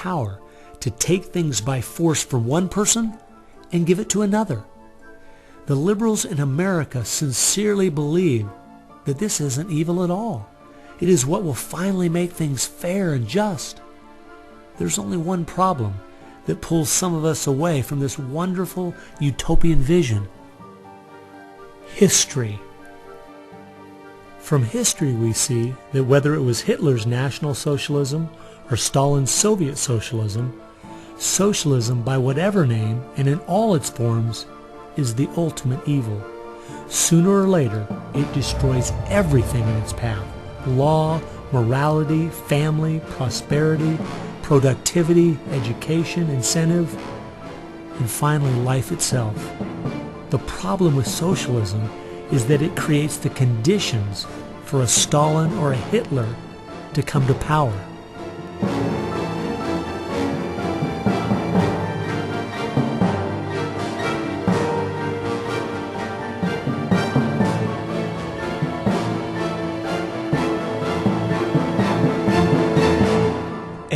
power to take things by force from one person and give it to another. The liberals in America sincerely believe that this isn't evil at all. It is what will finally make things fair and just. There's only one problem that pulls some of us away from this wonderful utopian vision: history. From history we see that whether it was Hitler's National Socialism or Stalin's Soviet Socialism, socialism by whatever name and in all its forms is the ultimate evil. Sooner or later, it destroys everything in its path: law, morality, family, prosperity, productivity, education, incentive, and finally life itself. The problem with socialism is that it creates the conditions for a Stalin or a Hitler to come to power.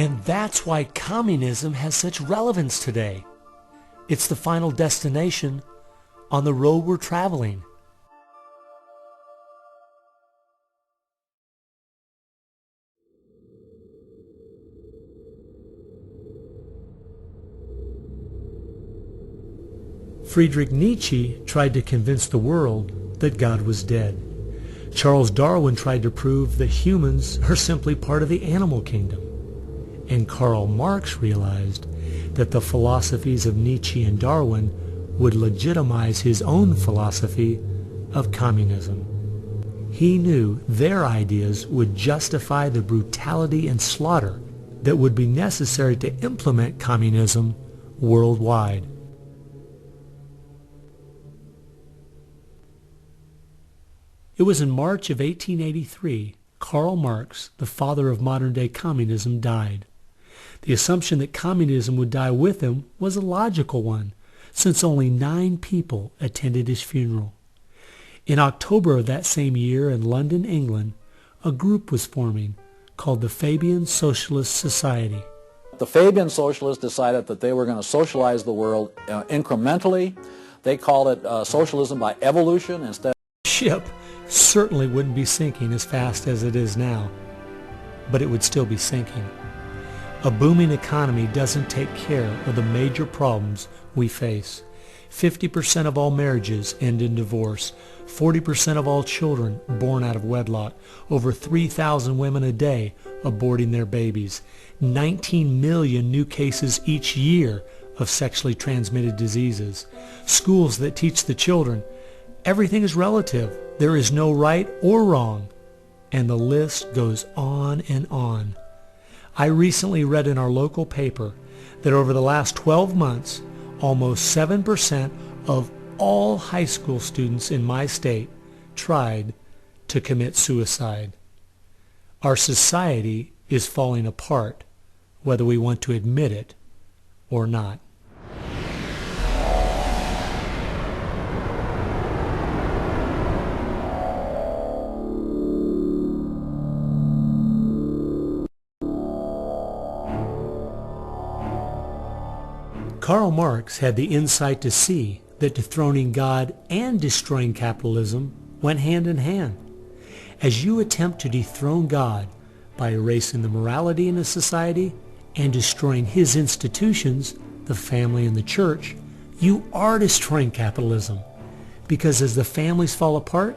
And that's why communism has such relevance today. It's the final destination on the road we're traveling. Friedrich Nietzsche tried to convince the world that God was dead. Charles Darwin tried to prove that humans are simply part of the animal kingdom. And Karl Marx realized that the philosophies of Nietzsche and Darwin would legitimize his own philosophy of communism. He knew their ideas would justify the brutality and slaughter that would be necessary to implement communism worldwide. It was in March of 1883, Karl Marx, the father of modern-day communism, died. The assumption that communism would die with him was a logical one, since only 9 people attended his funeral. In October of that same year in London, England, a group was forming called the Fabian Socialist Society. The Fabian Socialists decided that they were going to socialize the world incrementally. They called it socialism by evolution instead. Ship certainly wouldn't be sinking as fast as it is now, but it would still be sinking. A booming economy doesn't take care of the major problems we face. 50% of all marriages end in divorce. 40% of all children born out of wedlock. Over 3,000 women a day aborting their babies. 19 million new cases each year of sexually transmitted diseases. Schools that teach the children everything is relative. There is no right or wrong. And the list goes on and on. I recently read in our local paper that over the last 12 months, almost 7% of all high school students in my state tried to commit suicide. Our society is falling apart, whether we want to admit it or not. Karl Marx had the insight to see that dethroning God and destroying capitalism went hand in hand. As you attempt to dethrone God by erasing the morality in a society and destroying his institutions, the family and the church, you are destroying capitalism. Because as the families fall apart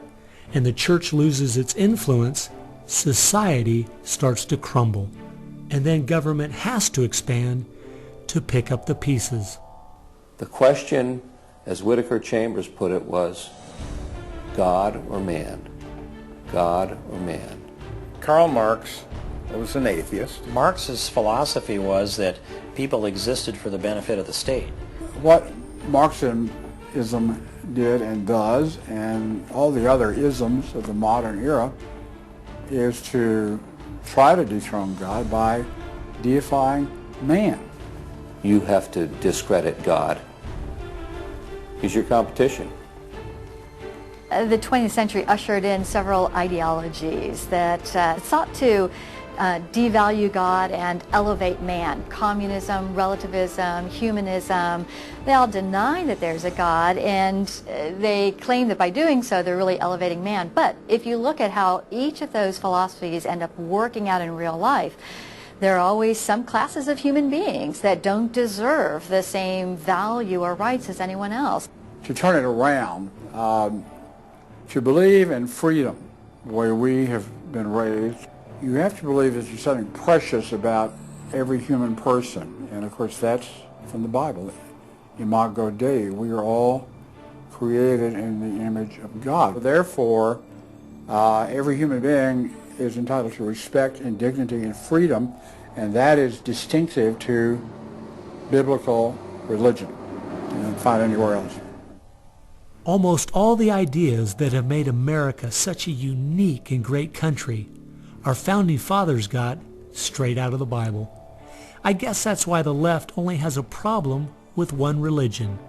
and the church loses its influence, society starts to crumble. And then government has to expand to pick up the pieces. The question, as Whittaker Chambers put it, was God or man? God or man? Karl Marx was an atheist. Marx's philosophy was that people existed for the benefit of the state. What Marxism did and does, and all the other isms of the modern era, is to try to dethrone God by deifying man. You have to discredit God. He's your competition. The 20th century ushered in several ideologies that sought to devalue God and elevate man. Communism, relativism, humanism, they all deny that there's a God, and they claim that by doing so they're really elevating man. But if you look at how each of those philosophies end up working out in real life, there are always some classes of human beings that don't deserve the same value or rights as anyone else. To turn it around, to believe in freedom, the way we have been raised, you have to believe that there's something precious about every human person. And of course that's from the Bible. Imago Dei, we are all created in the image of God. Therefore, every human being is entitled to respect and dignity and freedom, and that is distinctive to biblical religion. You don't find anywhere else. Almost all the ideas that have made America such a unique and great country our founding fathers got straight out of the Bible. I guess that's why the left only has a problem with one religion,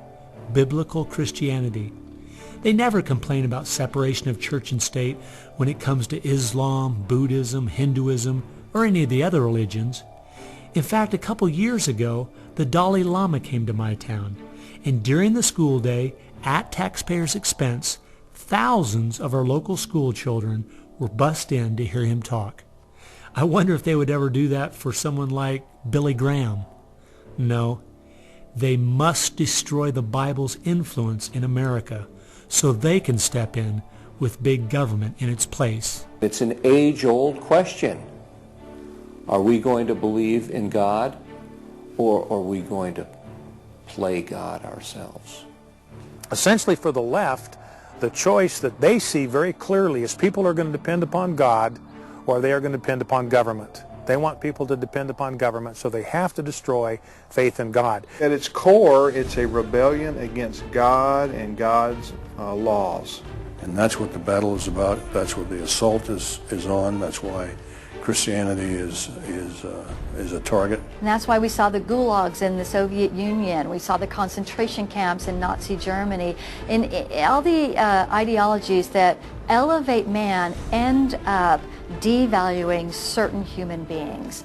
biblical Christianity. They never complain about separation of church and state when it comes to Islam, Buddhism, Hinduism, or any of the other religions. In fact, a couple years ago, the Dalai Lama came to my town, and during the school day, at taxpayers' expense, thousands of our local school children were bussed in to hear him talk. I wonder if they would ever do that for someone like Billy Graham. No, they must destroy the Bible's influence in America so they can step in with big government in its place. It's an age-old question. Are we going to believe in God, or are we going to play God ourselves? Essentially, for the left, the choice that they see very clearly is people are going to depend upon God or they are going to depend upon government. They want people to depend upon government, so they have to destroy faith in God. At its core, it's a rebellion against God and God's laws. And that's what the battle is about. That's what the assault is on. That's why Christianity is a target. And that's why we saw the gulags in the Soviet Union. We saw the concentration camps in Nazi Germany. And all the ideologies that elevate man end up devaluing certain human beings.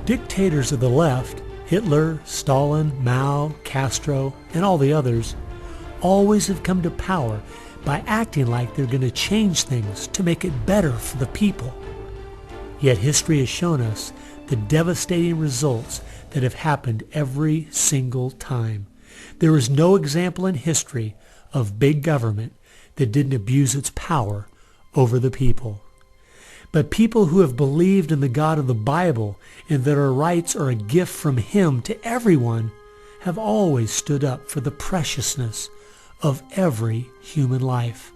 Dictators of the left, Hitler, Stalin, Mao, Castro, and all the others, always have come to power by acting like they're going to change things to make it better for the people. Yet history has shown us the devastating results that have happened every single time. There is no example in history of big government that didn't abuse its power over the people. But people who have believed in the God of the Bible and that our rights are a gift from Him to everyone have always stood up for the preciousness of every human life.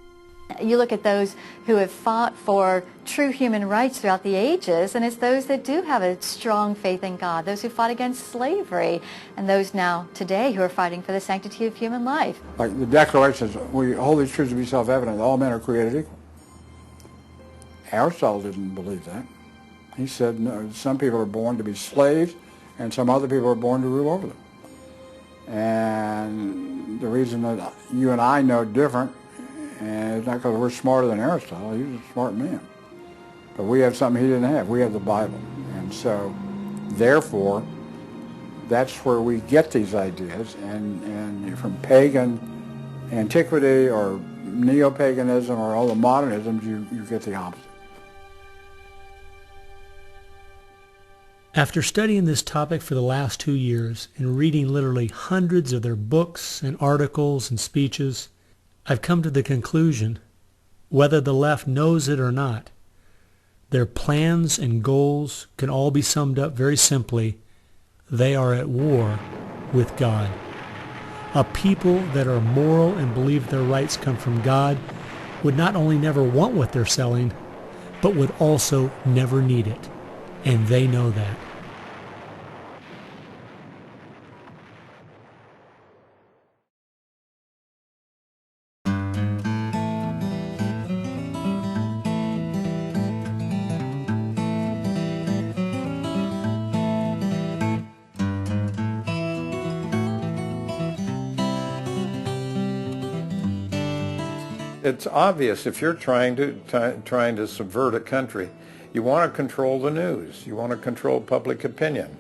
You look at those who have fought for true human rights throughout the ages, and it's those that do have a strong faith in God, those who fought against slavery, and those now today who are fighting for the sanctity of human life. Like the Declaration says, we hold these truths to be self-evident, that all men are created equal. Aristotle didn't believe that. He said, no, some people are born to be slaves, and some other people are born to rule over them. And the reason that you and I know different, and it's not because we're smarter than Aristotle, he was a smart man. But we have something he didn't have. We have the Bible. And so, therefore, that's where we get these ideas. And from pagan antiquity or neo-paganism or all the modernisms, you get the opposite. After studying this topic for the last 2 years and reading literally hundreds of their books and articles and speeches, I've come to the conclusion, whether the left knows it or not, their plans and goals can all be summed up very simply. They are at war with God. A people that are moral and believe their rights come from God would not only never want what they're selling, but would also never need it. And they know that. It's obvious if you're trying to subvert a country, You want to control the news. You want to control public opinion.